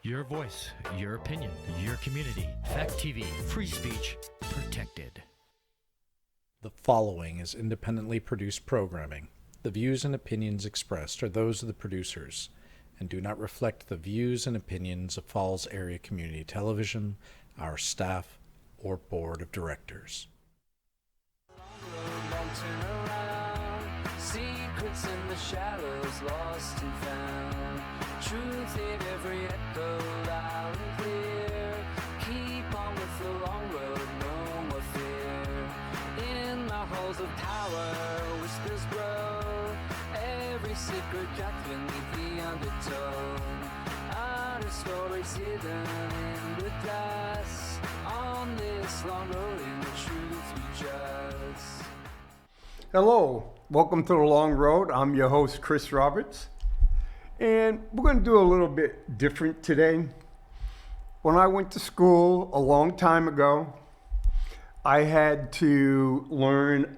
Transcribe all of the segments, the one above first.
Your voice, your opinion, your community. Fact TV, free speech, protected. The following is independently produced programming. The views and opinions expressed are those of the producers and do not reflect the views and opinions of Falls Area Community Television, our staff, or board of directors. Secrets in the shadows, lost and found. Truth in every echo, loud and clear. Keep on with the long road, no more fear. In the halls of power, whispers grow. Every secret cracked beneath the undertone. Honor stories hidden in the glass. On this long road, in the truth we trust. Hello, welcome to The Long Road. I'm your host, Kris Roberts. And we're going to do a little bit different today. When I went to school a long time ago, I had to learn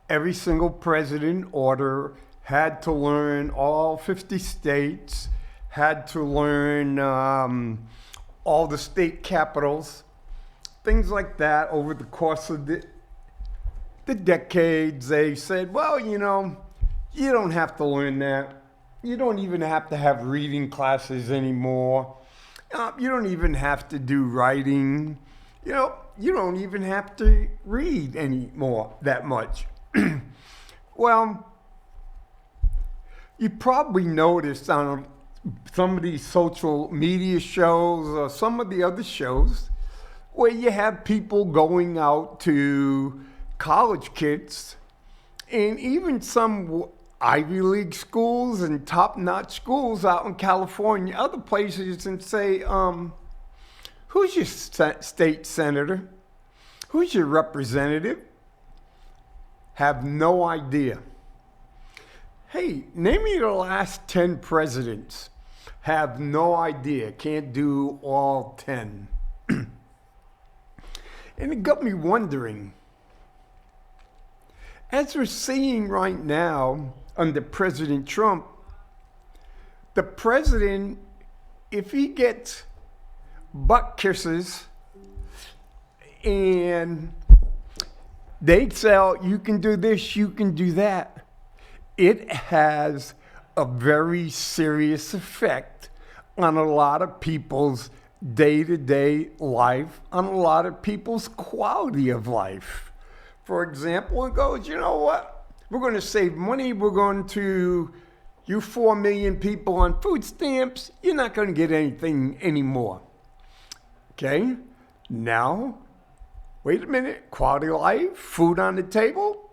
every single president order, had to learn all 50 states, had to learn all the state capitals, things like that. Over the course of the decades, they said, well, you don't have to learn that. You don't even have to have reading classes anymore. You don't even have to do writing. You don't even have to read anymore that much. Well, you probably noticed on some of these social media shows or some of the other shows where you have people going out to college kids and even some Ivy League schools and top-notch schools out in California, other places, and say, who's your state senator? Who's your representative? Have no idea. Hey, name me the last 10 presidents. Have no idea. Can't do all 10. And it got me wondering, as we're seeing right now under President Trump, the president, if he gets butt kisses and they say, you can do this, you can do that, it has a very serious effect on a lot of people's day-to-day life, on a lot of people's quality of life. For example, it goes, you know what? We're going to save money. We're going to, you 4 million people on food stamps, you're not going to get anything anymore. Okay? Now, wait a minute. Quality of life, food on the table.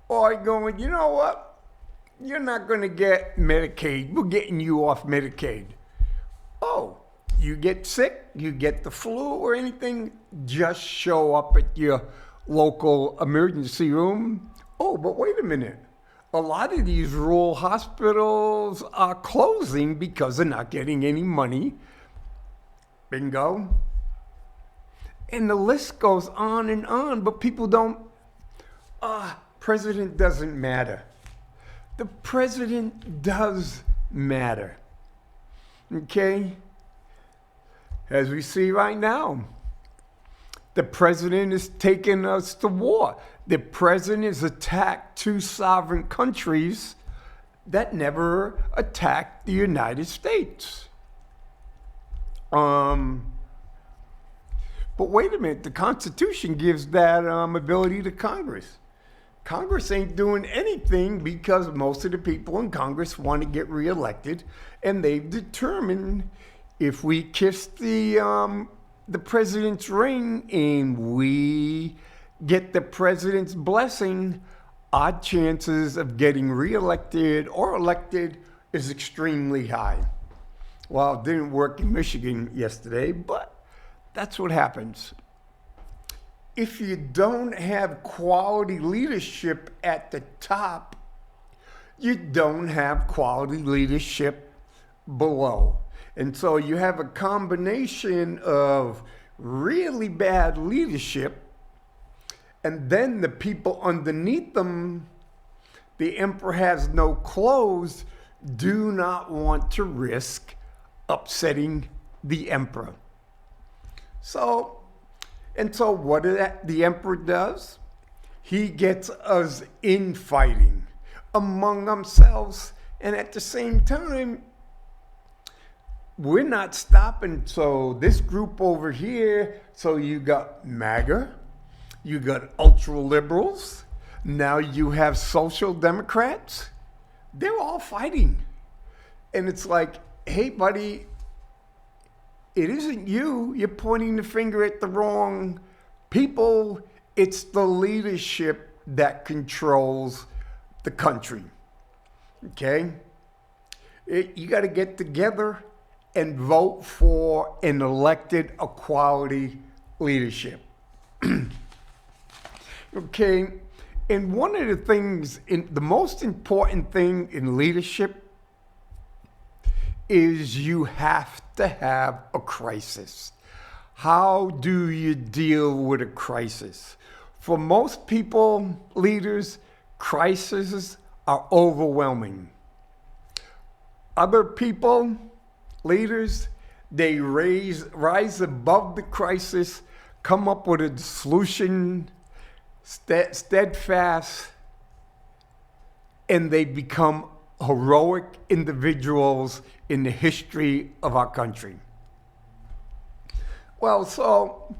Or going, you know what? You're not going to get Medicaid. We're getting you off Medicaid. Oh, you get sick, you get the flu or anything, just show up at your local emergency room. Oh, but wait a minute. A lot of these rural hospitals are closing because they're not getting any money. Bingo. And the list goes on, but people don't, president doesn't matter. The president does matter. Okay? As we see right now, the president is taking us to war. The president has attacked two sovereign countries that never attacked the United States. But wait a minute, the Constitution gives that ability to Congress. Congress ain't doing anything because most of the people in Congress want to get reelected, and they've determined if we kiss the president's ring and we get the president's blessing, our chances of getting reelected or elected is extremely high. Well, it didn't work in Michigan yesterday, but that's what happens. If you don't have quality leadership at the top, you don't have quality leadership below. And so you have a combination of really bad leadership, and then the people underneath them, the emperor has no clothes, do not want to risk upsetting the emperor. So what the emperor does, he gets us infighting among themselves, and at the same time, we're not stopping. So this group over here, so you got MAGA, you got ultra liberals, now you have social democrats. They're all fighting. And it's like, hey, buddy, it isn't you. You're pointing the finger at the wrong people. It's the leadership that controls the country. Okay? You got to get together and vote for an elected equality leadership. Okay? And one of the things, the most important thing in leadership is you have to have a crisis. How do you deal with a crisis? For most people, leaders, crises are overwhelming. Other people, leaders, they rise above the crisis, come up with a solution, steadfast, and they become heroic individuals in the history of our country. Well, so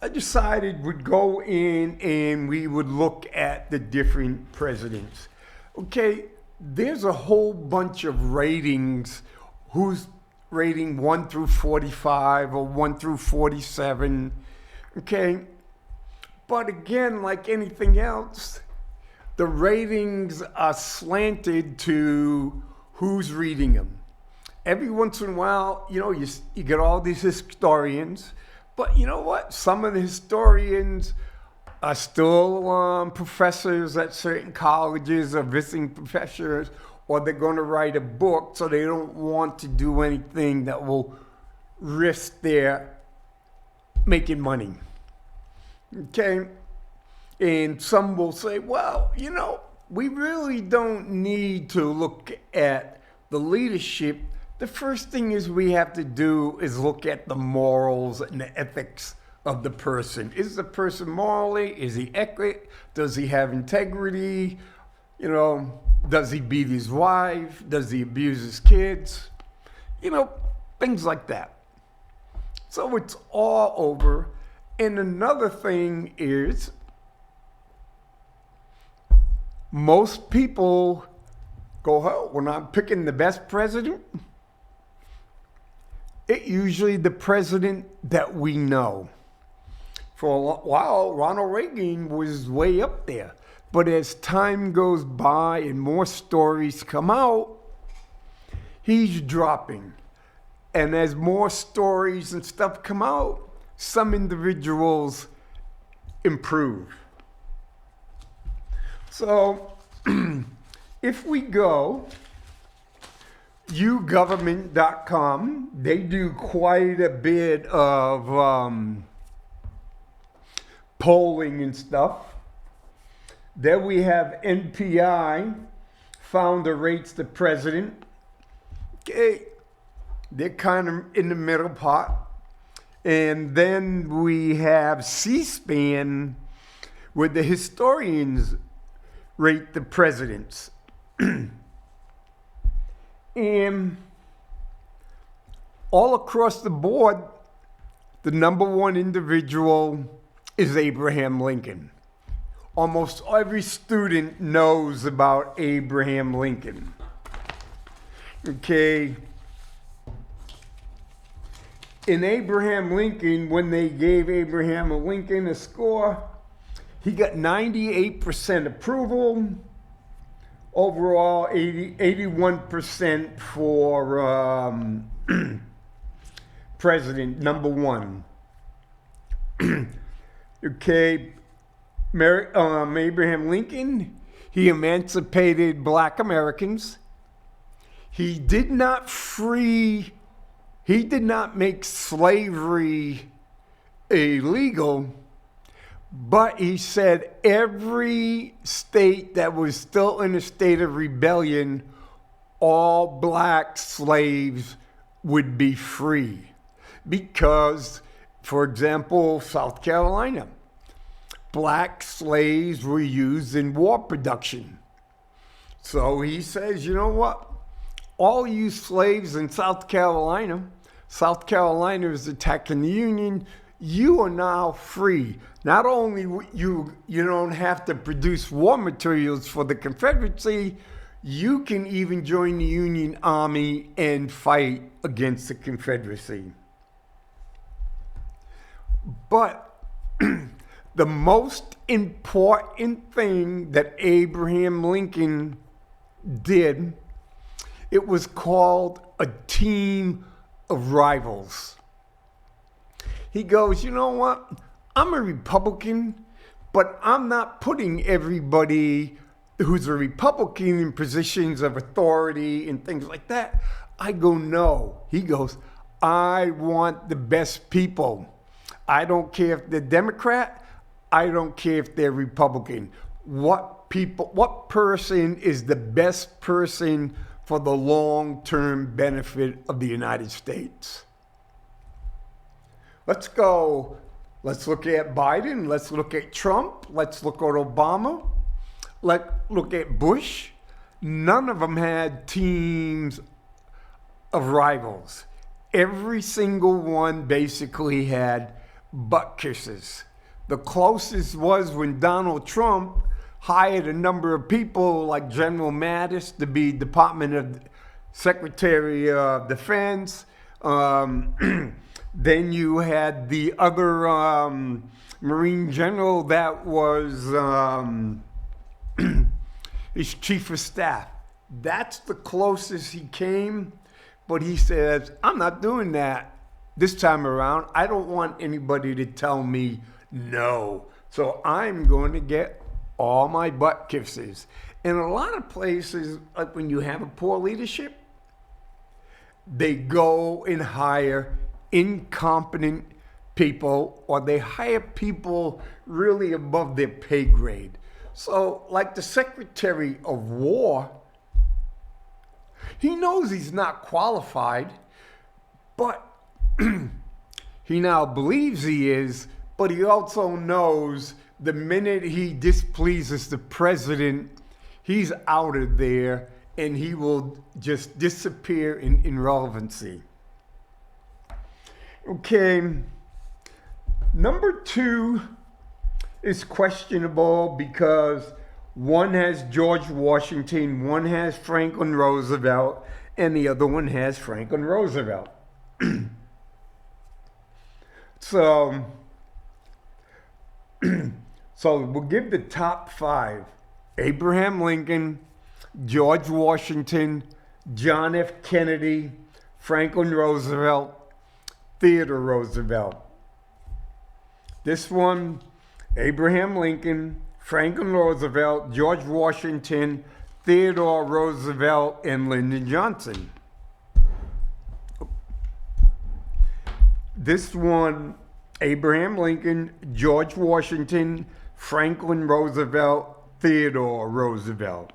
I decided we'd go in and we would look at the different presidents. Okay, there's a whole bunch of ratings, who's rating 1 through 45 or 1 through 47, okay? But again, like anything else, the ratings are slanted to who's reading them. Every once in a while, you get all these historians, but you know what? Some of the historians are still professors at certain colleges or visiting professors, or they're going to write a book, so they don't want to do anything that will risk their making money. Okay? And some will say, well, we really don't need to look at the leadership. The first thing is we have to do is look at the morals and the ethics of the person. Is the person morally? Is he equity? Does he have integrity? Does he beat his wife? Does he abuse his kids? Things like that. So it's all over. And another thing is, most people go, oh, when I'm picking the best president, it's usually the president that we know. For a while, Ronald Reagan was way up there. But as time goes by and more stories come out, he's dropping. And as more stories and stuff come out, some individuals improve. So if we go ugovernment.com, they do quite a bit of polling and stuff. Then we have NPI, founder rates the president. Okay, they're kind of in the middle part. And then we have C-SPAN, where the historians rate the presidents. And all across the board, the number one individual is Abraham Lincoln. Almost every student knows about Abraham Lincoln. Okay. In Abraham Lincoln, when they gave Abraham Lincoln a score, he got 98% approval. Overall, 81% for president, number one. Okay, Abraham Lincoln, he emancipated Black Americans. He did not make slavery illegal, but he said every state that was still in a state of rebellion, all black slaves would be free. because, for example, South Carolina, black slaves were used in war production. So he says, you know what? All you slaves in South Carolina is attacking the Union. You are now free. Not only you don't have to produce war materials for the Confederacy, you can even join the Union Army and fight against the Confederacy. But the most important thing that Abraham Lincoln did, it was called a team of rivals. He goes, you know what? I'm a Republican, but I'm not putting everybody who's a Republican in positions of authority and things like that. I go, no. He goes, I want the best people. I don't care if they're Democrat. I don't care if they're Republican. What person is the best person for the long-term benefit of the United States? Let's go. Let's look at Biden. Let's look at Trump. Let's look at Obama. Let's look at Bush. None of them had teams of rivals. Every single one basically had butt kisses. The closest was when Donald Trump hired a number of people like General Mattis to be Department of Secretary of Defense. Then you had the other Marine General that was his chief of staff. That's the closest he came. But he says, I'm not doing that this time around. I don't want anybody to tell me no. So I'm going to get all my butt kisses. In a lot of places, like when you have a poor leadership, they go and hire incompetent people, or they hire people really above their pay grade. So like the Secretary of War, he knows he's not qualified, but he now believes he is, but he also knows the minute he displeases the president, he's out of there and he will just disappear in irrelevancy. Okay, number 2 is questionable because one has George Washington, one has Franklin Roosevelt, and the other one has Franklin Roosevelt. So we'll give the top 5. Abraham Lincoln, George Washington, John F. Kennedy, Franklin Roosevelt, Theodore Roosevelt. This one, Abraham Lincoln, Franklin Roosevelt, George Washington, Theodore Roosevelt, and Lyndon Johnson. This one, Abraham Lincoln, George Washington, Franklin Roosevelt, Theodore Roosevelt.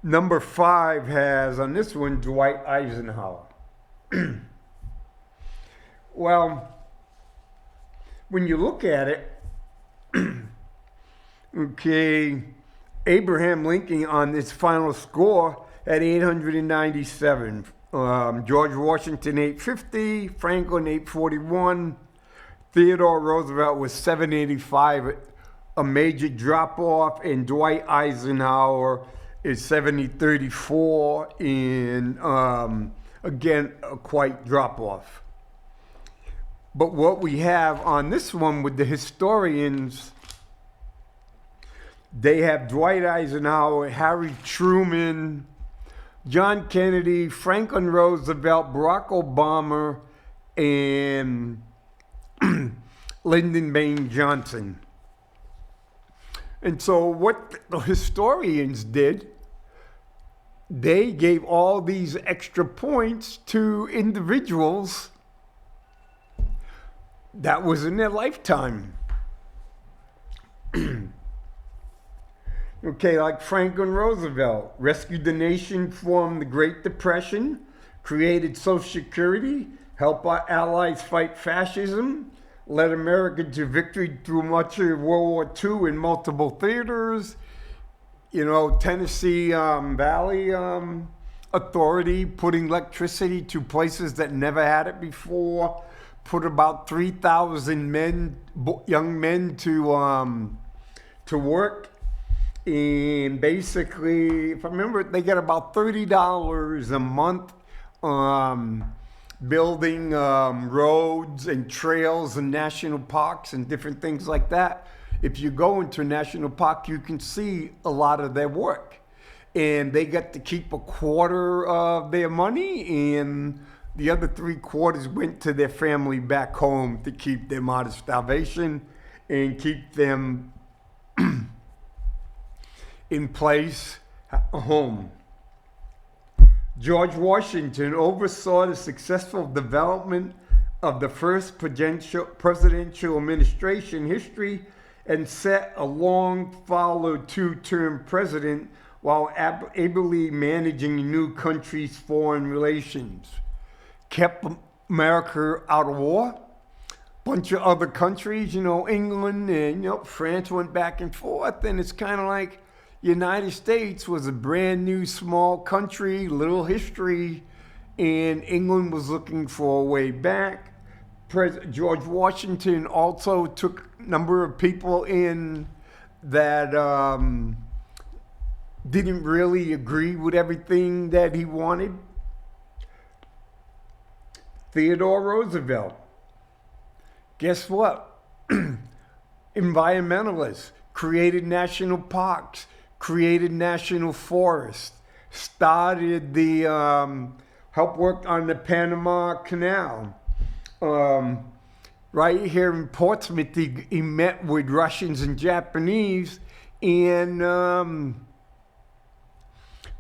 Number 5 has, on this one, Dwight Eisenhower. Well, when you look at it, okay, Abraham Lincoln on his final score had 897. George Washington 850, Franklin 841, Theodore Roosevelt was 785, a major drop off, and Dwight Eisenhower is 734, and again, a quite drop off. But what we have on this one with the historians, they have Dwight Eisenhower, Harry Truman, John Kennedy, Franklin Roosevelt, Barack Obama, and Lyndon Baines Johnson. And so what the historians did, they gave all these extra points to individuals that was in their lifetime. Okay, like Franklin Roosevelt rescued the nation from the Great Depression, created Social Security, helped our allies fight fascism, led America to victory through much of World War II in multiple theaters. Tennessee Valley Authority putting electricity to places that never had it before, put about 3,000 young men to work. And basically, if I remember, they get about $30 a month building roads and trails and national parks and different things like that. If you go into a national park, you can see a lot of their work. And they get to keep a quarter of their money, and the other 3/4 went to their family back home to keep them out of starvation and keep them in place at home. George Washington oversaw the successful development of the first presidential administration history and set a long followed 2-term president while ably managing a new country's foreign relations. Kept America out of war. Bunch of other countries, England and France went back and forth, and it's kind of like United States was a brand new small country, little history, and England was looking for a way back. George Washington also took a number of people in that didn't really agree with everything that he wanted. Theodore Roosevelt. Guess what? Environmentalists created national parks, created national forests, started the helped work on the Panama Canal. Right here in Portsmouth, he met with Russians and Japanese, and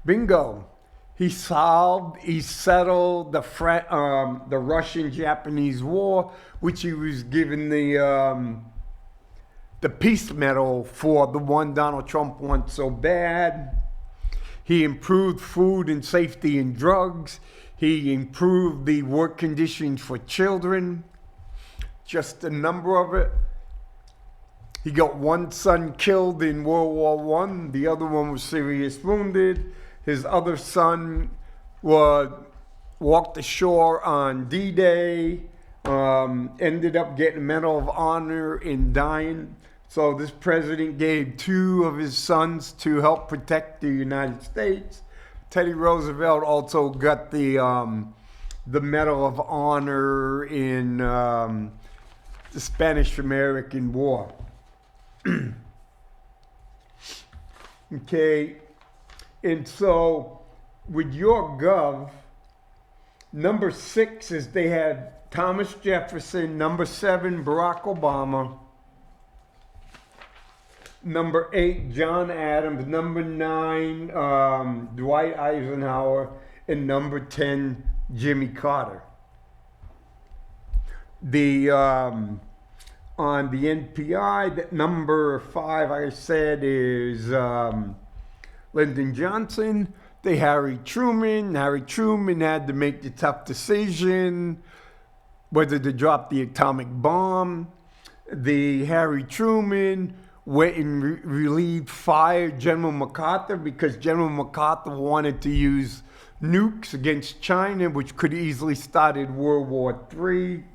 bingo, he settled the Russian-Japanese War, which he was given the Peace Medal for, the one Donald Trump wants so bad. He improved food and safety and drugs. He improved the work conditions for children. Just a number of it. He got one son killed in World War I. The other one was seriously wounded. His other son walked ashore on D-Day, ended up getting a Medal of Honor and dying. So this president gave 2 of his sons to help protect the United States. Teddy Roosevelt also got the Medal of Honor in the Spanish-American War. Okay, and so with your gov, number 6 is they had Thomas Jefferson, number 7, Barack Obama, number 8, John Adams, number 9, Dwight Eisenhower, and number 10, Jimmy Carter. The on the NPI, that number 5 I said is Lyndon Johnson. The Harry Truman. Harry Truman had to make the tough decision whether to drop the atomic bomb. The Harry Truman went and relieved fired General MacArthur because General MacArthur wanted to use nukes against China, which could easily started World War III.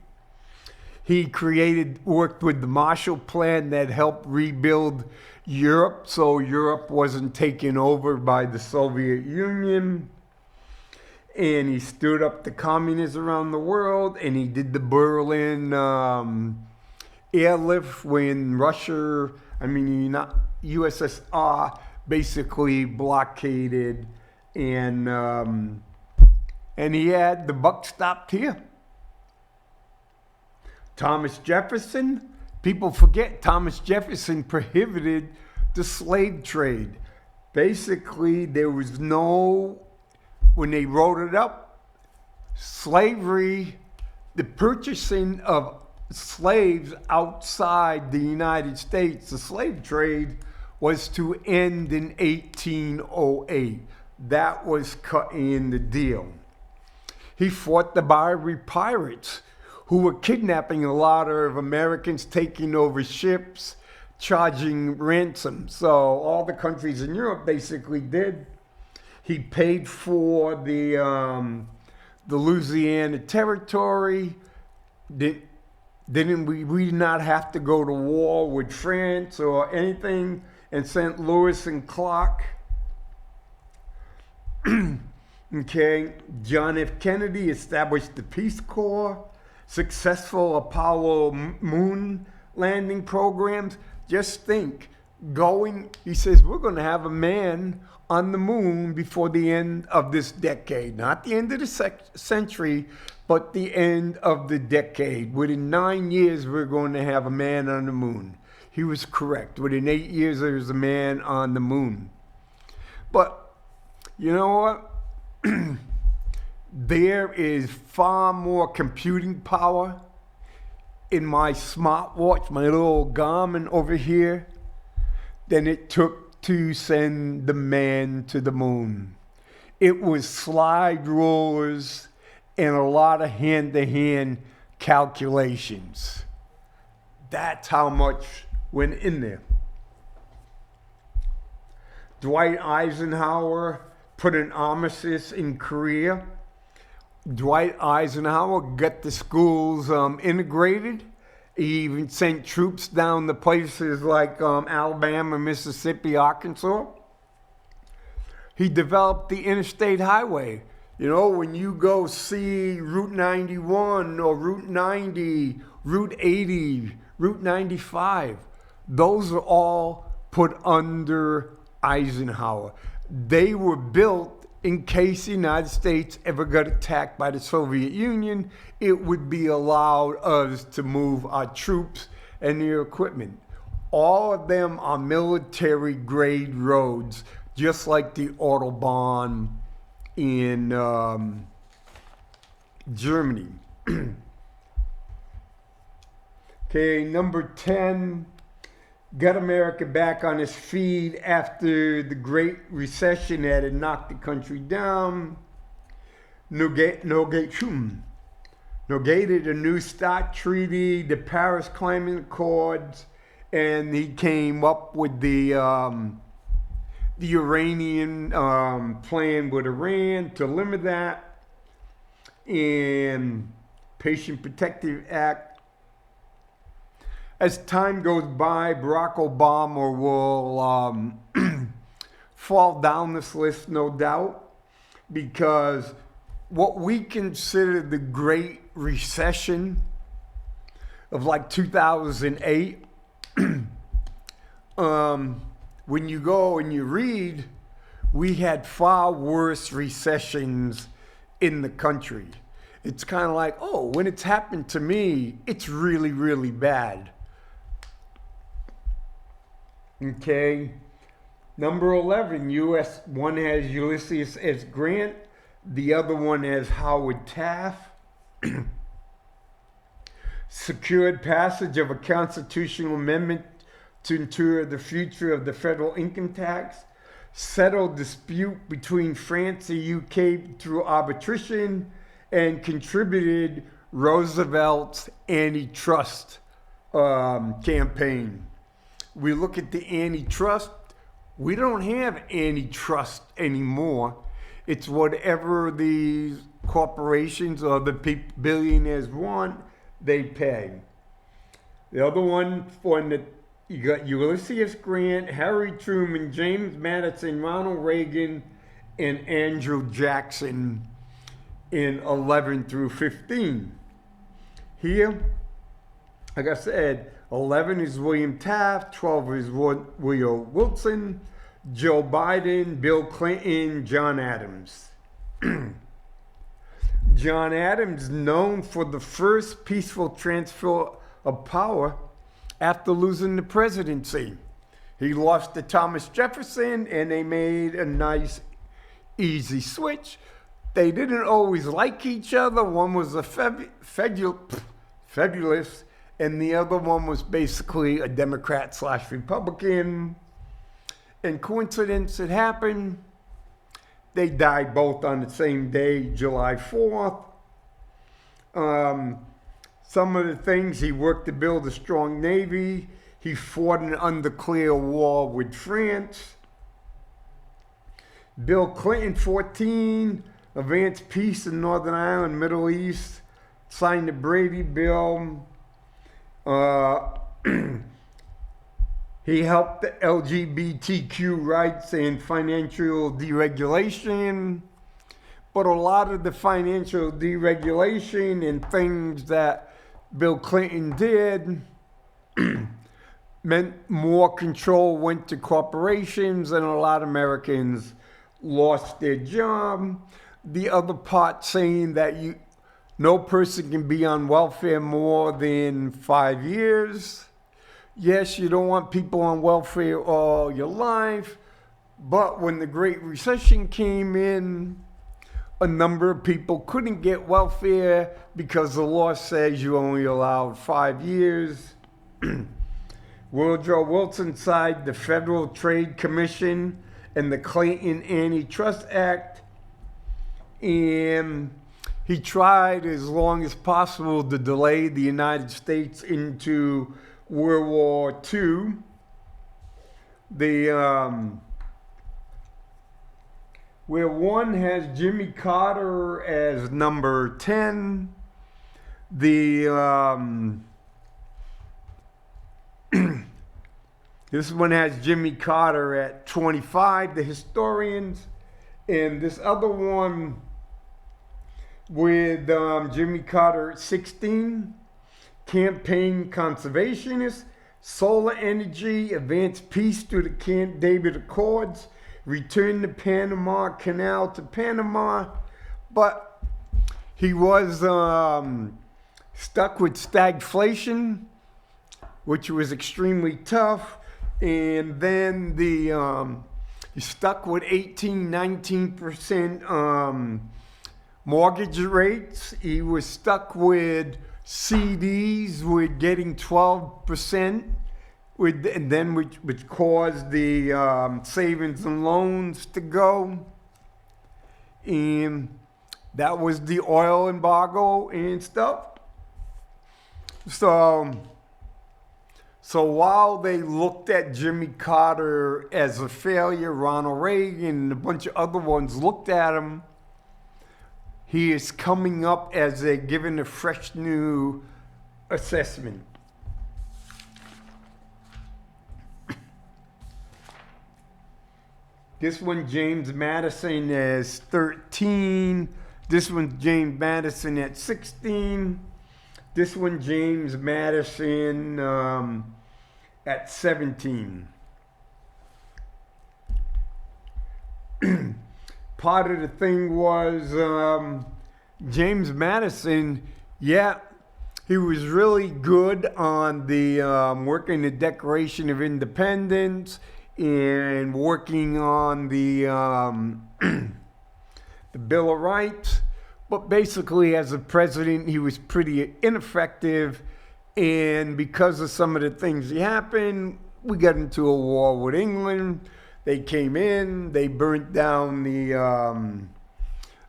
He worked with the Marshall Plan that helped rebuild Europe, so Europe wasn't taken over by the Soviet Union. And he stood up to communists around the world, and he did the Berlin airlift when USSR basically blockaded, and he had the buck stopped here. Thomas Jefferson, people forget Thomas Jefferson prohibited the slave trade. Basically, there was when they wrote it up, slavery, the purchasing of slaves outside the United States, the slave trade, was to end in 1808. That was cut in the deal. He fought the Barbary pirates who were kidnapping a lot of Americans, taking over ships, charging ransom. So all the countries in Europe basically did. He paid for the Louisiana Territory. Didn't we did not have to go to war with France or anything, and sent Lewis and Clark. Okay, John F. Kennedy established the Peace Corps, successful Apollo moon landing programs. Just think, he says, we're going to have a man on the moon before the end of this decade. Not the end of the century, but the end of the decade. Within 9 years, we're going to have a man on the moon. He was correct. Within 8 years, there was a man on the moon. But you know what? There is far more computing power in my smartwatch, my little Garmin over here, than it took to send the man to the moon. It was slide rulers and a lot of hand-to-hand calculations. That's how much went in there. Dwight Eisenhower put an armistice in Korea. Dwight Eisenhower got the schools integrated. He even sent troops down to places like Alabama, Mississippi, Arkansas. He developed the interstate highway. You know, when you go see Route 91 or Route 90, Route 80, Route 95, those are all put under Eisenhower. They were built in case the United States ever got attacked by the Soviet Union. It would be allowed us to move our troops and their equipment. All of them are military grade roads, just like the Autobahn in Germany. Okay, number 10. Got America back on its feet after the Great Recession that had knocked the country down. Negated a New START treaty, the Paris Climate Accords, and he came up with the Iranian plan with Iran to limit that, and Patient Protective Act. As time goes by, Barack Obama will fall down this list, no doubt, because what we consider the Great Recession of like 2008, when you go and you read, we had far worse recessions in the country. It's kind of like, oh, when it's happened to me, it's really, really bad. Okay, number 11, one has Ulysses S. Grant, the other one has Howard Taft. Secured passage of a constitutional amendment to ensure the future of the federal income tax. Settled dispute between France and UK through arbitration, and contributed Roosevelt's antitrust campaign. We look at the antitrust, we don't have antitrust anymore. It's whatever these corporations or the billionaires want, they pay. The other one, you got Ulysses Grant, Harry Truman, James Madison, Ronald Reagan, and Andrew Jackson in 11 through 15. Here, like I said, 11 is William Taft, 12 is Woodrow Wilson, Joe Biden, Bill Clinton, John Adams. John Adams, known for the first peaceful transfer of power after losing the presidency. He lost to Thomas Jefferson, and they made a nice, easy switch. They didn't always like each other. One was a fabulous, and the other one was basically a Democrat/Republican. And coincidence, it happened. They died both on the same day, July 4th. Some of the things, he worked to build a strong navy. He fought an undeclared war with France. Bill Clinton, 14, advanced peace in Northern Ireland, Middle East, signed the Brady Bill. He helped the LGBTQ rights and financial deregulation. But a lot of the financial deregulation and things that Bill Clinton did meant more control went to corporations, and a lot of Americans lost their job. The other part saying that no person can be on welfare more than 5 years. Yes, you don't want people on welfare all your life, but when the Great Recession came in, a number of people couldn't get welfare because the law says you only allowed 5 years. Woodrow Wilson signed the Federal Trade Commission and the Clayton Antitrust Act, and he tried as long as possible to delay the United States into World War II. Where one has Jimmy Carter as number 10, this one has Jimmy Carter at 25, the historians, and this other one with Jimmy Carter at 16, campaign conservationists, solar energy, advanced peace through the Camp David Accords, return the Panama Canal to Panama, but he was stuck with stagflation, which was extremely tough, and then he stuck with 19% mortgage rates. He was stuck with CDs with getting 12%. Which caused the savings and loans to go. And that was the oil embargo and stuff. So while they looked at Jimmy Carter as a failure, Ronald Reagan and a bunch of other ones looked at him, he is coming up as given a fresh new assessment. This one, James Madison, is 13. This one's James Madison at 16. This one, James Madison at 17. Part of the thing was James Madison, he was really good on the working the Declaration of Independence and working on the Bill of Rights. But basically, as a president, he was pretty ineffective. And because of some of the things that happened, we got into a war with England. They came in, they burnt down the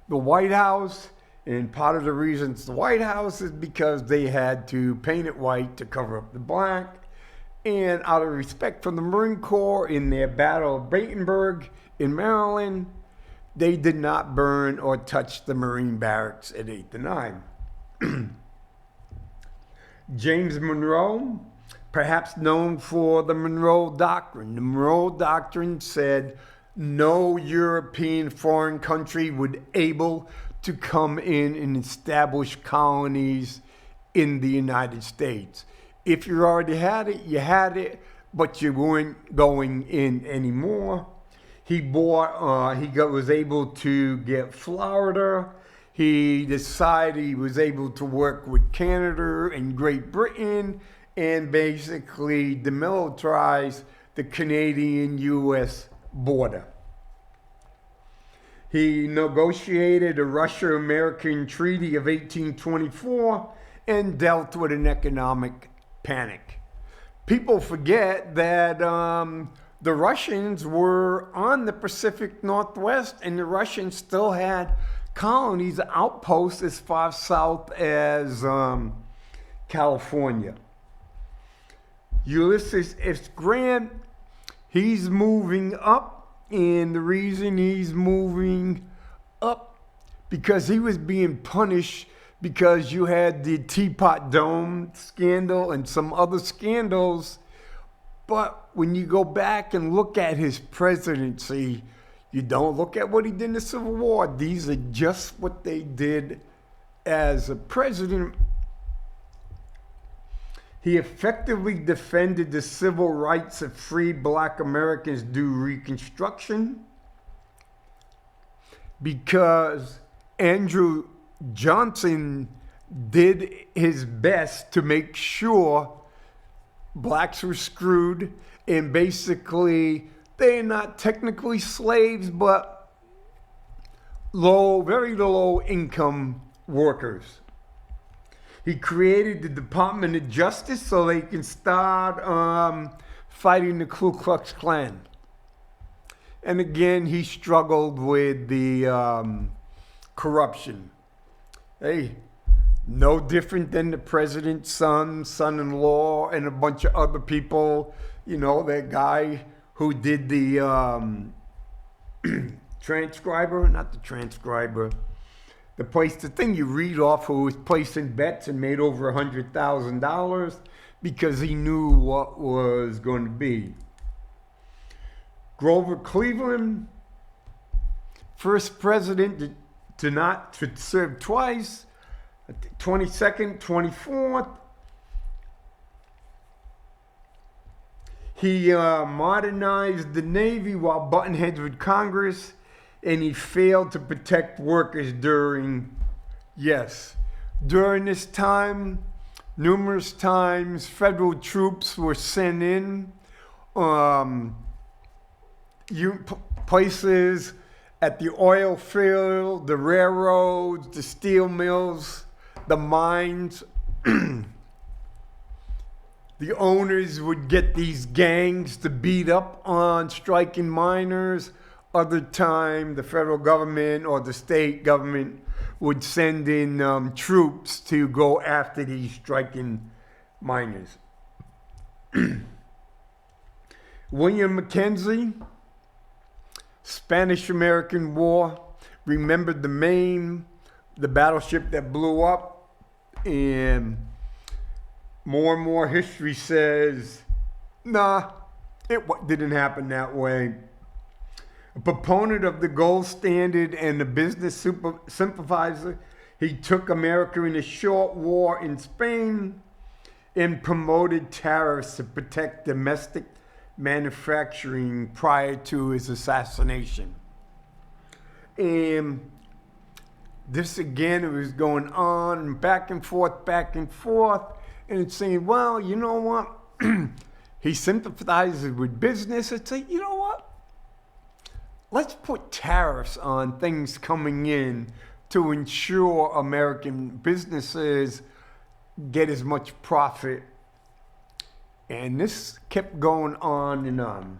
White House. And part of the reasons the White House is because they had to paint it white to cover up the black. And out of respect for the Marine Corps in their Battle of Battenberg in Maryland, they did not burn or touch the Marine barracks at 8th and 9. James Monroe, perhaps known for the Monroe Doctrine. The Monroe Doctrine said no European foreign country would able to come in and establish colonies in the United States. If you already had it, you had it, but you weren't going in anymore. He was able to get Florida. He decided he was able to work with Canada and Great Britain and basically demilitarize the Canadian-U.S. border. He negotiated a Russia-American Treaty of 1824 and dealt with an economic panic. People forget that the Russians were on the Pacific Northwest, and the Russians still had colonies, outposts as far south as California. Ulysses S. Grant, he's moving up, and the reason he's moving up because he was being punished because you had the Teapot Dome scandal and some other scandals. But when you go back and look at his presidency, you don't look at what he did in the Civil War. These are just what they did as a president. He effectively defended the civil rights of free black Americans during Reconstruction because Andrew Johnson did his best to make sure blacks were screwed, and basically they're not technically slaves, but very low income workers. He created the Department of Justice so they can start fighting the Ku Klux Klan. And again, he struggled with the corruption. Hey, no different than the president's son-in-law, and a bunch of other people. You know, that guy who did the the thing you read off, who was placing bets and made over $100,000 because he knew what was going to be. Grover Cleveland, first president to serve twice, 22nd, 24th. He modernized the Navy while butting heads with Congress, and he failed to protect workers during this time. Numerous times, federal troops were sent in. Places at the oil field, the railroads, the steel mills, the mines. The owners would get these gangs to beat up on striking miners. Other time, the federal government or the state government would send in troops to go after these striking miners. William Mackenzie, Spanish-American War, remembered the Maine, the battleship that blew up, and more history says, nah, it didn't happen that way. A proponent of the gold standard and the business sympathizer, he took America in a short war in Spain and promoted tariffs to protect domestic manufacturing prior to his assassination. And this again, it was going on back and forth, and it's saying, well, you know what? He sympathizes with business. It's like, you know what? Let's put tariffs on things coming in to ensure American businesses get as much profit. And this kept going on and on.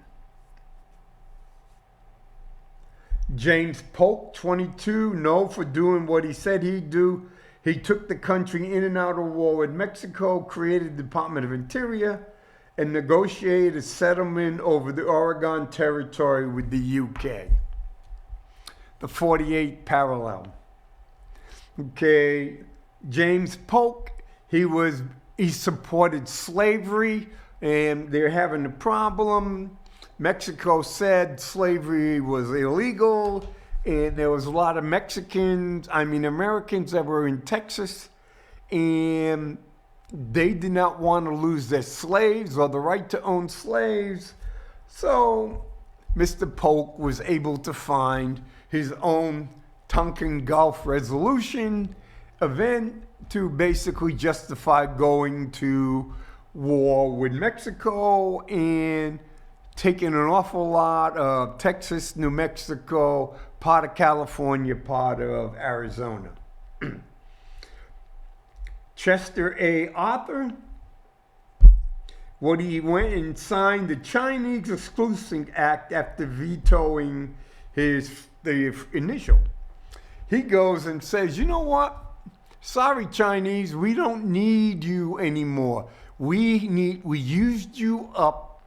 James Polk, 22, known for doing what he said he'd do. He took the country in and out of war with Mexico, created the Department of Interior, and negotiated a settlement over the Oregon Territory with the UK. The 48 parallel. Okay, James Polk, he supported slavery, and they're having a problem. Mexico said slavery was illegal, and there was a lot of Americans that were in Texas, and they did not want to lose their slaves or the right to own slaves. So Mr. Polk was able to find his own Tonkin Gulf Resolution event to basically justify going to war with Mexico and taking an awful lot of Texas, New Mexico, part of California, part of Arizona. Chester A. Arthur, he went and signed the Chinese Exclusion Act after vetoing the initial. he goes and says, you know what? Sorry, Chinese, we don't need you anymore. We used you up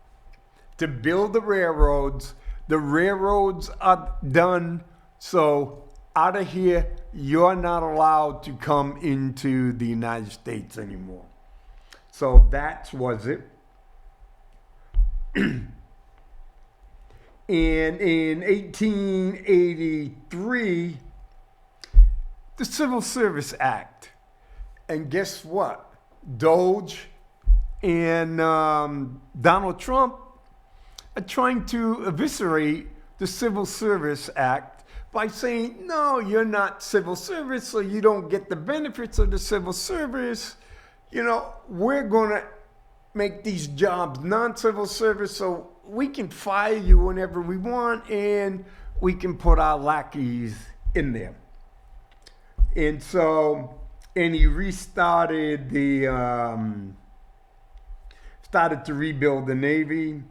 to build the railroads. The railroads are done, so out of here, you're not allowed to come into the United States anymore. So that was it. And in 1883, the Civil Service Act. And guess what? Doge and Donald Trump are trying to eviscerate the Civil Service Act by saying, no, you're not civil service, so you don't get the benefits of the civil service. You know, we're going to make these jobs non-civil service so we can fire you whenever we want and we can put our lackeys in there. And so, and he restarted started to rebuild the Navy.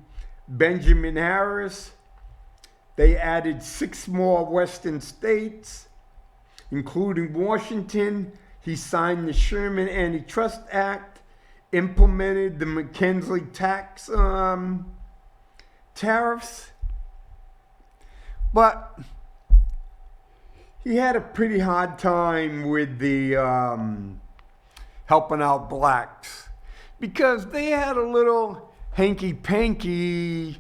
Benjamin Harris, they added 6 more Western states, including Washington. He signed the Sherman Antitrust Act, implemented the McKinley tax tariffs, but he had a pretty hard time with the helping out blacks because they had a little hanky-panky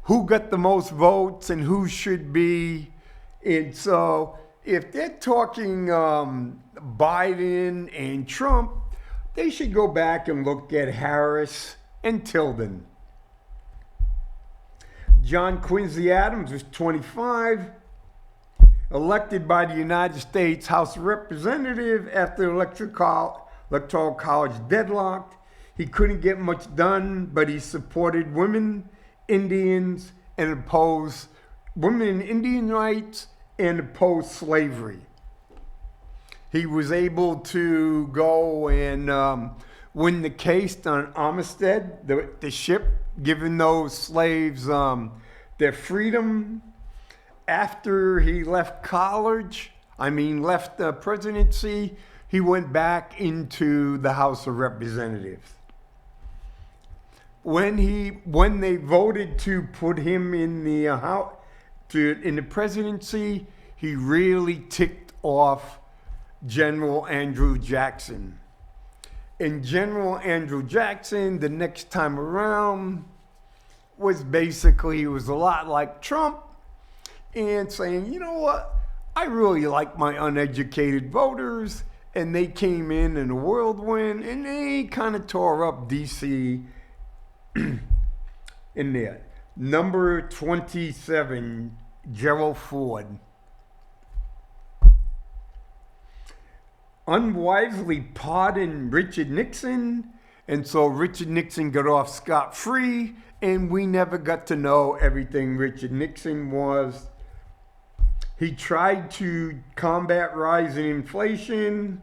who got the most votes and who should be. And so if they're talking Biden and Trump, they should go back and look at Harris and Tilden. John Quincy Adams was 25. Elected by the United States House of Representatives after the Electoral College deadlocked. He couldn't get much done, but he supported women, Indians, and opposed women and Indian rights and opposed slavery. He was able to go and win the case on Armistead, the ship, giving those slaves their freedom. After he left left the presidency, he went back into the House of Representatives. When they voted to put him in the in the presidency, he really ticked off General Andrew Jackson. And General Andrew Jackson, the next time around, was a lot like Trump, and saying, you know what, I really like my uneducated voters, and they came in a whirlwind, and they kind of tore up D.C. in there. Number 27, Gerald Ford. Unwisely pardoned Richard Nixon, and so Richard Nixon got off scot-free, and we never got to know everything Richard Nixon was. He tried to combat rising inflation,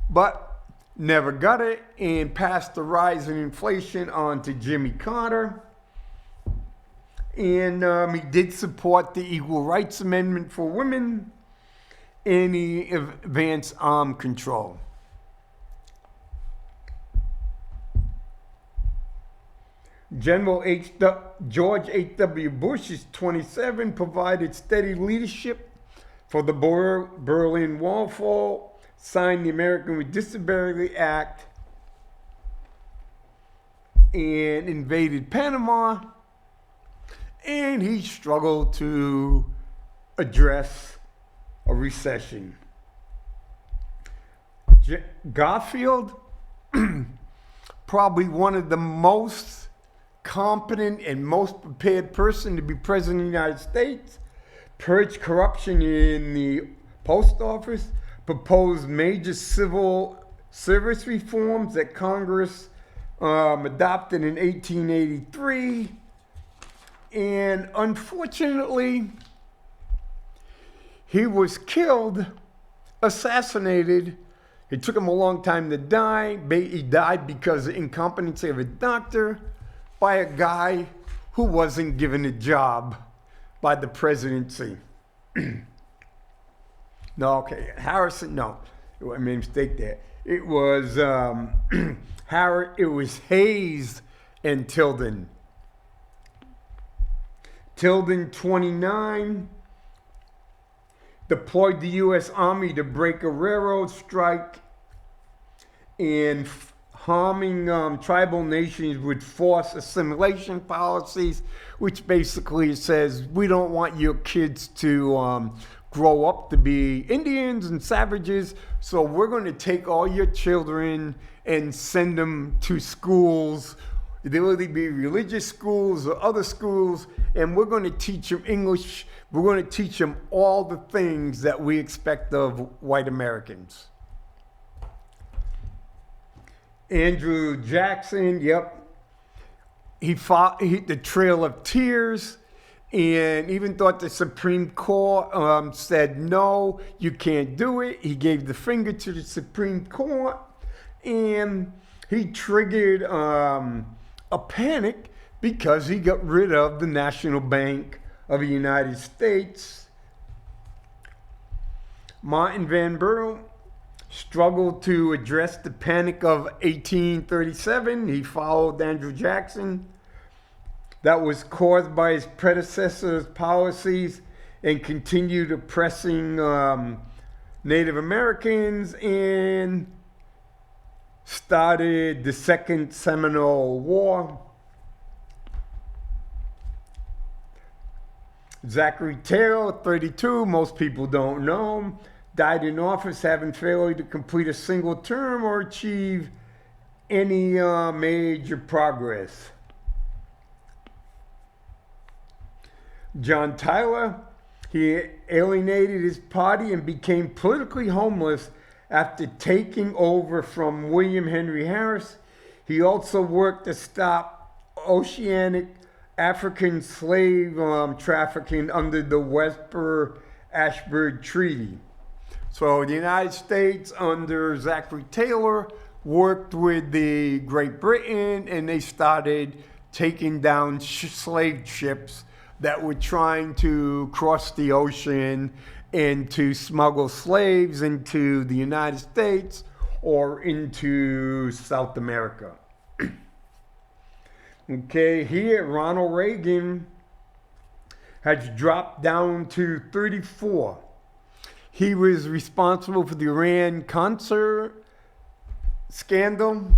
but never got it, and passed the rise in inflation on to Jimmy Carter. And he did support the Equal Rights Amendment for women, and he advanced armed control. General George H.W. Bush is 27, provided steady leadership for the Berlin Wall fall, signed the American with Disability Act, and invaded Panama, and he struggled to address a recession. Garfield, probably one of the most competent and most prepared person to be president of the United States, purged corruption in the post office, proposed major civil service reforms that Congress adopted in 1883, and unfortunately, he was killed, assassinated. It took him a long time to die. He died because of incompetency of a doctor, by a guy who wasn't given a job by the presidency. No, okay. Harrison, no. I made a mistake there. It was it was Hayes and Tilden. Tilden, 29, deployed the U.S. Army to break a railroad strike and harming tribal nations with forced assimilation policies, which basically says we don't want your kids to grow up to be Indians and savages, so we're going to take all your children and send them to schools. They'll either be religious schools or other schools, and we're going to teach them English. We're going to teach them all the things that we expect of white Americans. Andrew Jackson, yep. He fought the Trail of Tears and even thought the Supreme Court said, no, you can't do it. He gave the finger to the Supreme Court, and he triggered a panic because he got rid of the National Bank of the United States. Martin Van Buren struggled to address the panic of 1837. He followed Andrew Jackson. That was caused by his predecessor's policies and continued oppressing Native Americans, and started the Second Seminole War. Zachary Taylor, 32, most people don't know him, died in office having failed to complete a single term or achieve any major progress. John Tyler, he alienated his party and became politically homeless after taking over from William Henry Harris. He also worked to stop oceanic African slave trafficking under the Westport-Ashburn Treaty. So the United States under Zachary Taylor worked with the Great Britain, and they started taking down slave ships that were trying to cross the ocean and to smuggle slaves into the United States or into South America. Okay, here Ronald Reagan has dropped down to 34. He was responsible for the Iran concert scandal,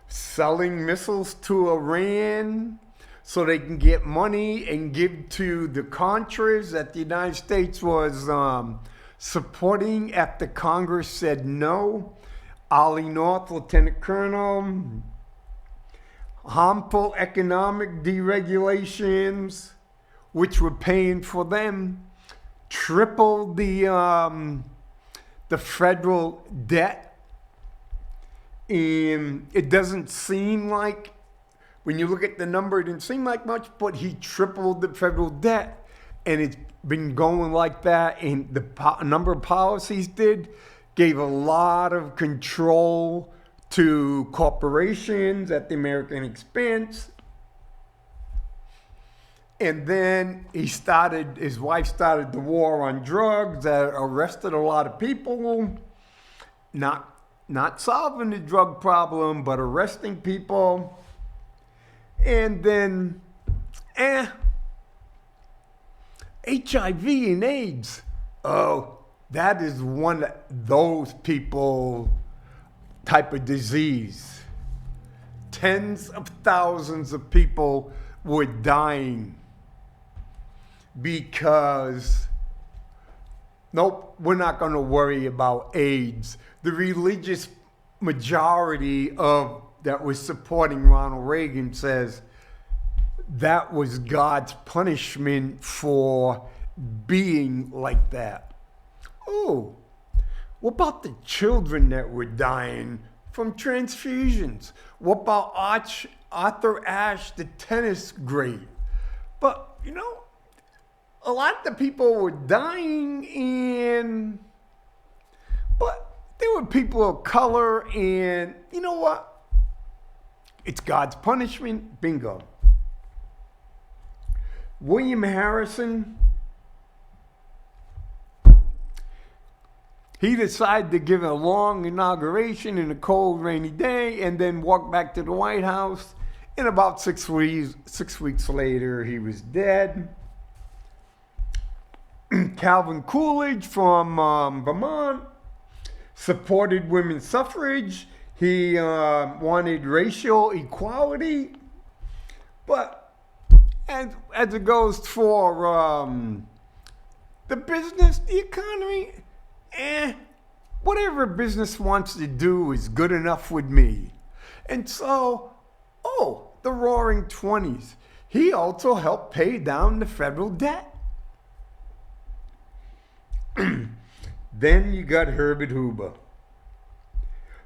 selling missiles to Iran so they can get money and give to the Contras that the United States was supporting after Congress said no. Ollie North, Lieutenant Colonel. Harmful economic deregulations, which were paying for them, tripled the federal debt. And it doesn't seem like, when you look at the number, it didn't seem like much, but he tripled the federal debt, and it's been going like that. And the number of policies gave a lot of control to corporations at the American expense. And then his wife started the war on drugs that arrested a lot of people, not solving the drug problem, but arresting people. And then, HIV and AIDS. Oh, that is one of those people type of disease. Tens of thousands of people were dying because, nope, we're not going to worry about AIDS. The religious majority that was supporting Ronald Reagan says that was God's punishment for being like that. Oh, what about the children that were dying from transfusions? What about Arthur Ashe, the tennis great? But, a lot of the people were dying, but there were people of color, and you know what? It's God's punishment. Bingo. William Harrison, he decided to give a long inauguration in a cold, rainy day and then walk back to the White House. And about 6 weeks later, he was dead. Calvin Coolidge from Vermont supported women's suffrage. He wanted racial equality. But as it goes for the business, the economy, whatever business wants to do is good enough with me. And so, the Roaring 20s. He also helped pay down the federal debt. Then you got Herbert Hoover.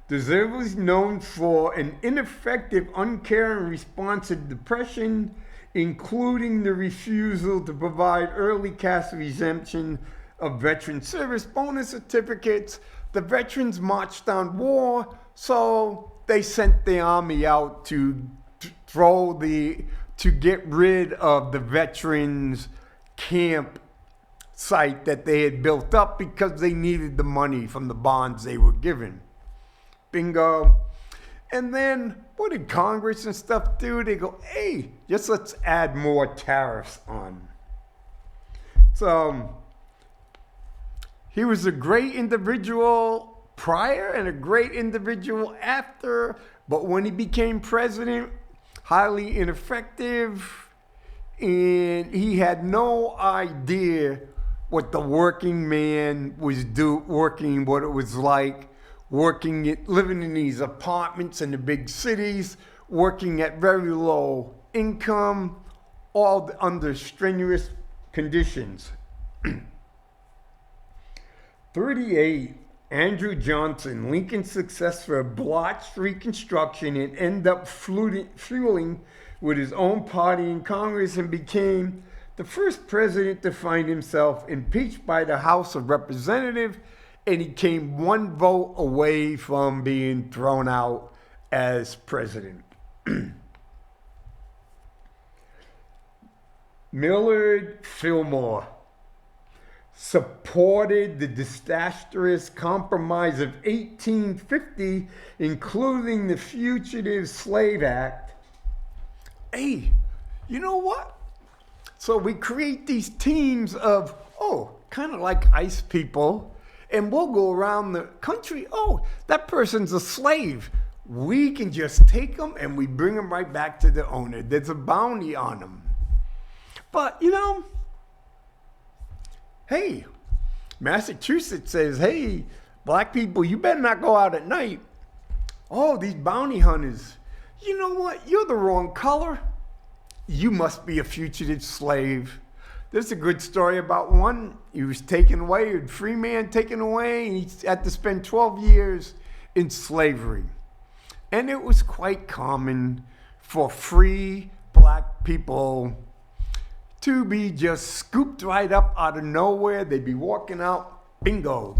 Deservedly known for an ineffective, uncaring response to depression, including the refusal to provide early cash exemption of veteran service bonus certificates. The veterans marched on war, so they sent the army out to get rid of the veterans camp site that they had built up because they needed the money from the bonds they were given. Bingo. And then what did Congress and stuff do? They go, hey, just let's add more tariffs on. So he was a great individual prior and a great individual after, but when he became president, highly ineffective, and he had no idea what the working man was working, what it was like, living in these apartments in the big cities, working at very low income, all under strenuous conditions. 38, Andrew Johnson, Lincoln's successor, blotched Reconstruction and ended up fueling with his own party in Congress and became the first president to find himself impeached by the House of Representatives, and he came one vote away from being thrown out as president. Millard Fillmore supported the disastrous Compromise of 1850, including the Fugitive Slave Act. Hey, you know what? So we create these teams of, kind of like ICE people, and we'll go around the country. That person's a slave. We can just take them and we bring them right back to the owner. There's a bounty on them. But, hey, Massachusetts says, hey, black people, you better not go out at night. These bounty hunters, you know what? You're the wrong color. You must be a fugitive slave. There's a good story about one. He was taken away, a free man taken away, and he had to spend 12 years in slavery. And it was quite common for free black people to be just scooped right up out of nowhere. They'd be walking out, bingo,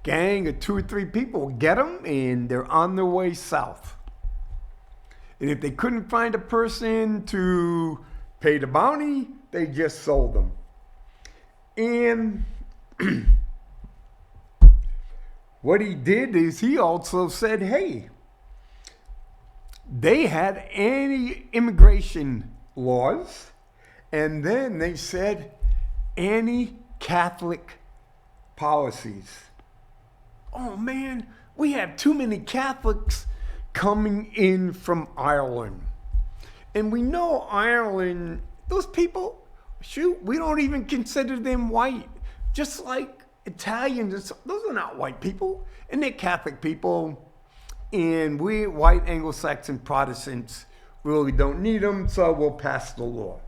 gang of 2 or 3 people get them, and they're on their way south. And if they couldn't find a person to pay the bounty, they just sold them. And what he did is he also said, hey, they had anti-immigration laws, and then they said anti-Catholic policies. Oh man, we have too many Catholics coming in from Ireland. And we know Ireland, those people, we don't even consider them white. Just like Italians, those are not white people, and they're Catholic people. And we white Anglo-Saxon Protestants really don't need them, so we'll pass the law.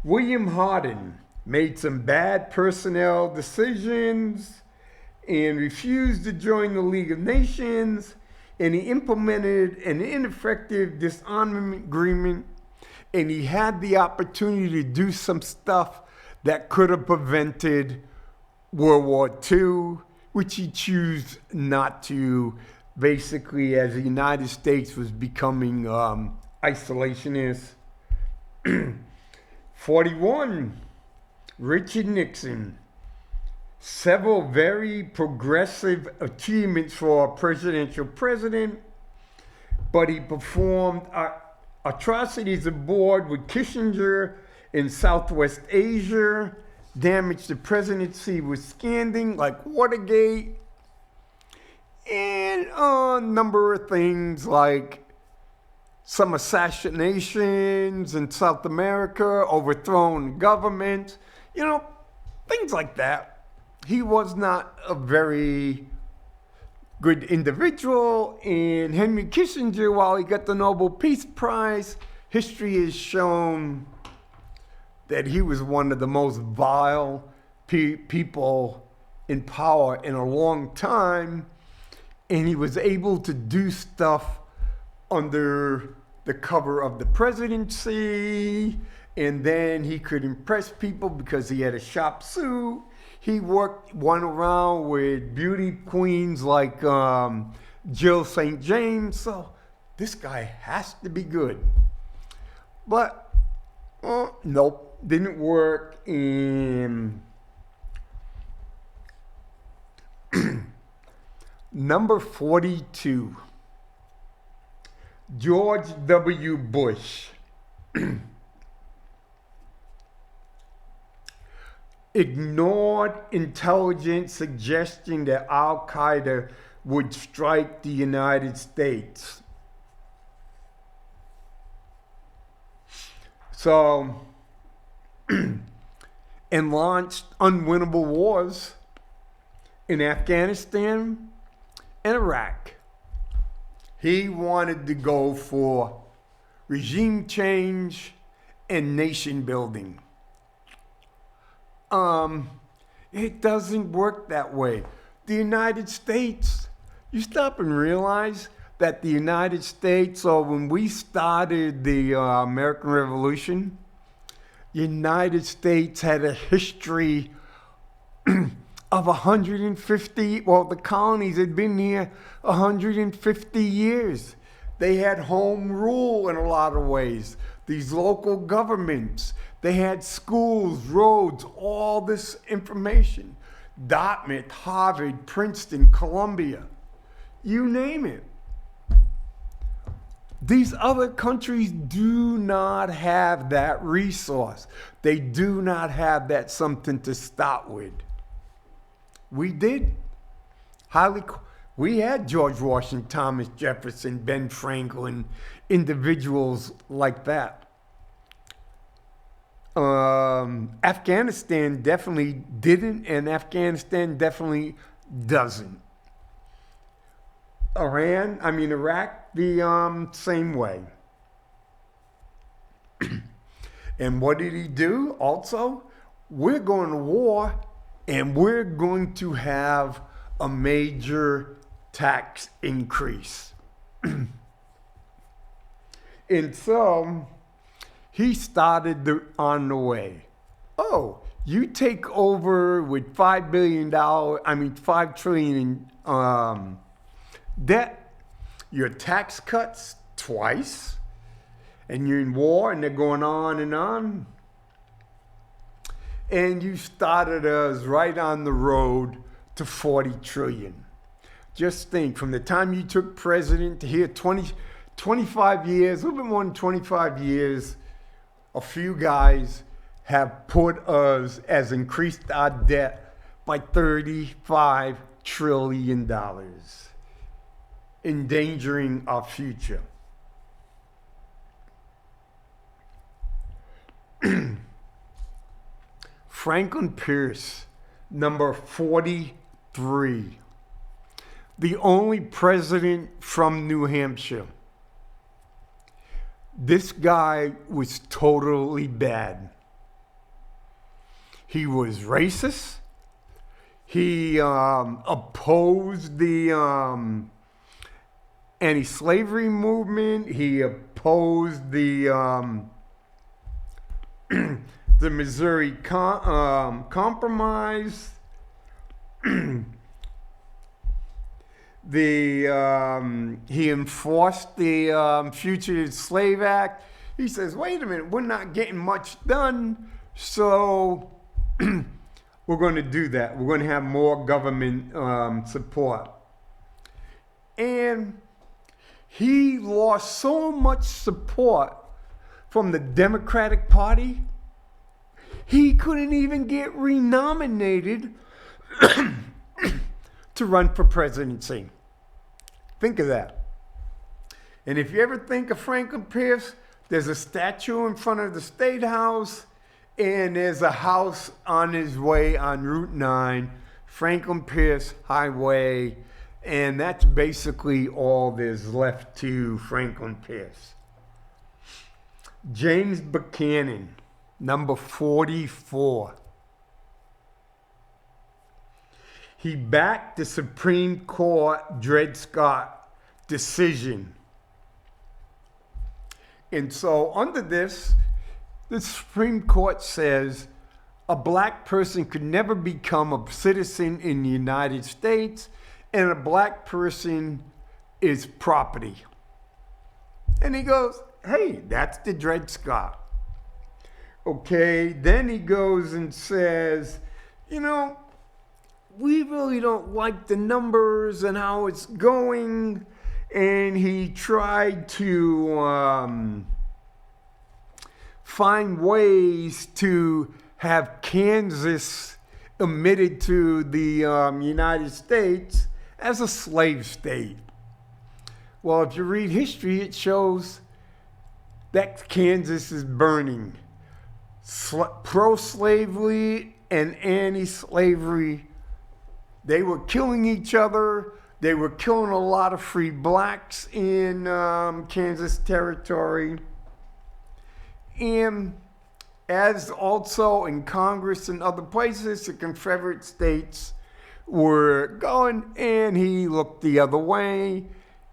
William Hardin made some bad personnel decisions and refused to join the League of Nations, and he implemented an ineffective disarmament agreement, and he had the opportunity to do some stuff that could have prevented World War II, which he chose not to, basically as the United States was becoming isolationist. 41, Richard Nixon several very progressive achievements for a presidential president, but he performed atrocities aboard with Kissinger in Southwest Asia, damaged the presidency with scandals like Watergate, and a number of things like some assassinations in South America, overthrown government, things like that. He was not a very good individual. And Henry Kissinger, while he got the Nobel Peace Prize, history has shown that he was one of the most vile people in power in a long time. And he was able to do stuff under the cover of the presidency, and then he could impress people because he had a shop suit. He went around with beauty queens like Jill St. James, so this guy has to be good. But nope, didn't work. And number 42. George W. Bush ignored intelligence suggesting that Al-Qaeda would strike the United States. So, and launched unwinnable wars in Afghanistan and Iraq. He wanted to go for regime change and nation building. It doesn't work that way. The United States, you stop and realize that the United States, or when we started the American Revolution, the United States had a history of 150, the colonies had been here 150 years. They had home rule in a lot of ways. These local governments, they had schools, roads, all this information. Dartmouth, Harvard, Princeton, Columbia, you name it. These other countries do not have that resource. They do not have that something to start with. We did. We had George Washington, Thomas Jefferson, Ben Franklin, individuals like that. Afghanistan definitely didn't, and Afghanistan definitely doesn't. Iraq, the same way. And what did he do also? We're going to war, and we're going to have a major tax increase. And so he started on the way. Oh, you take over with $5 trillion in debt, your tax cuts twice, and you're in war, and they're going on and on. And you started us right on the road to 40 trillion. Just think, from the time you took president to here, 25 years, a little bit more than 25 years, a few guys have put us, has increased our debt by $35 trillion, endangering our future. Franklin Pierce, number 43, the only president from New Hampshire. This guy was totally bad. He was racist. He opposed the anti-slavery movement. He opposed the the Missouri Compromise. He enforced the Fugitive Slave Act. He says, wait a minute, we're not getting much done, so we're going to do that. We're going to have more government support. And he lost so much support from the Democratic Party, he couldn't even get renominated to run for presidency. Think of that. And if you ever think of Franklin Pierce, there's a statue in front of the State House, and there's a house on his way on Route 9, Franklin Pierce Highway, and that's basically all there's left to Franklin Pierce. James Buchanan, number 44. He backed the Supreme Court Dred Scott decision. And so under this, the Supreme Court says a black person could never become a citizen in the United States, and a black person is property. And he goes, hey, that's the Dred Scott. Okay, then he goes and says, you know, we really don't like the numbers and how it's going. And he tried to find ways to have Kansas admitted to the United States as a slave state. Well, if you read history, it shows that Kansas is burning. Pro-slavery and anti-slavery, they were killing each other. They were killing a lot of free blacks in Kansas territory. And as also in Congress and other places, the Confederate States were going, and he looked the other way.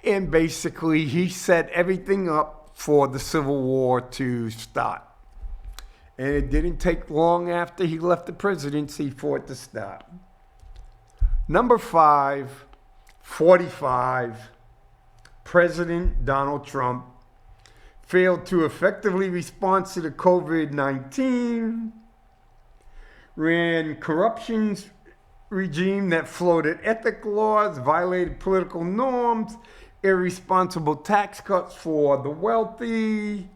And basically, he set everything up for the Civil War to start. And it didn't take long after he left the presidency for it to start. Number 5, 45, President Donald Trump failed to effectively respond to the COVID-19, ran corruption regime that floated ethic laws, violated political norms, irresponsible tax cuts for the wealthy.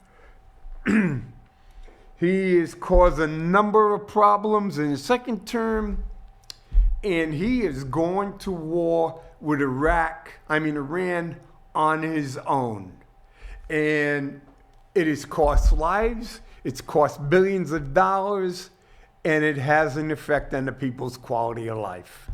He has caused a number of problems in his second term, and he is going to war with Iran on his own. And it has cost lives, it's cost billions of dollars, and it has an effect on the people's quality of life.